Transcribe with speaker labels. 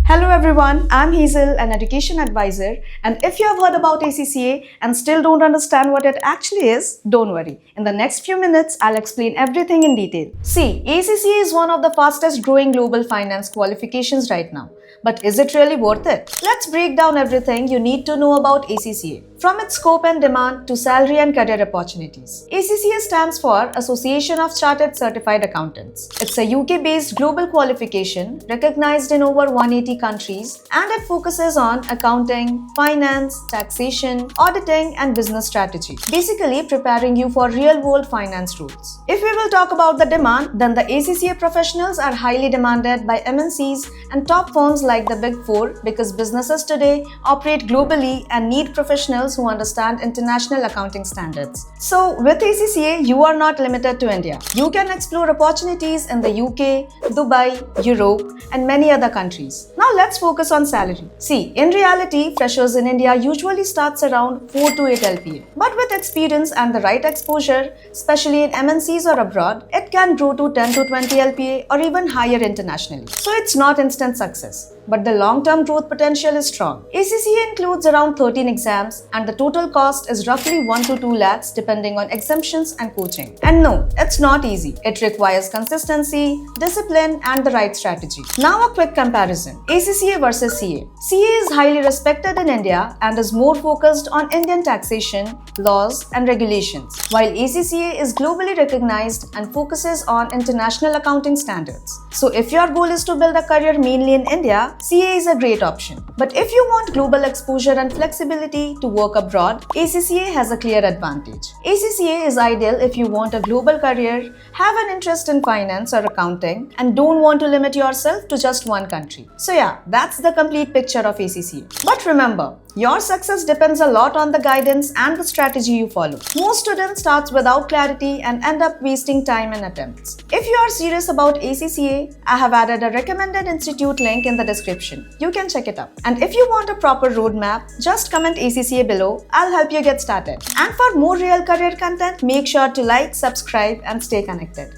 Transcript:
Speaker 1: Hello everyone, I'm Hazel, an education advisor, and if you have heard about ACCA and still don't understand what it actually is, don't worry. In the next few minutes, I'll explain everything in detail. See, ACCA is one of the fastest growing global finance qualifications right now. But is it really worth it? Let's break down everything you need to know about ACCA. From its scope and demand to salary and career opportunities. ACCA stands for Association of Chartered Certified Accountants. It's a UK-based global qualification recognized in over 180 countries, and it focuses on accounting, finance, taxation, auditing, and business strategy. Basically, preparing you for real-world finance rules. If we will talk about the demand, then the ACCA professionals are highly demanded by MNCs and top firms like the Big Four because businesses today operate globally and need professionals who understand international accounting standards. So, with ACCA, you are not limited to India. You can explore opportunities in the UK, Dubai, Europe, and many other countries. Now, let's focus on salary. See, in reality, freshers in India usually starts around 4 to 8 LPA. But with experience and the right exposure, especially in MNCs or abroad, it can grow to 10 to 20 LPA or even higher internationally. So, it's not instant success. But the long-term growth potential is strong. ACCA includes around 13 exams and the total cost is roughly 1 to 2 lakhs depending on exemptions and coaching. And no, it's not easy. It requires consistency, discipline and the right strategy. Now a quick comparison. ACCA versus CA. CA is highly respected in India and is more focused on Indian taxation, laws and regulations, while ACCA is globally recognized and focuses on international accounting standards. So if your goal is to build a career mainly in India, CA is a great option. But if you want global exposure and flexibility to work abroad, ACCA has a clear advantage. ACCA is ideal if you want a global career, have an interest in finance or accounting, and don't want to limit yourself to just one country. So yeah, that's the complete picture of ACCA. But remember, your success depends a lot on the guidance and the strategy you follow. Most students start without clarity and end up wasting time and attempts. If you are serious about ACCA, I have added a recommended institute link in the description. You can check it out. And if you want a proper roadmap, just comment ACCA below. I'll help you get started. And for more real career content, make sure to like, subscribe and stay connected.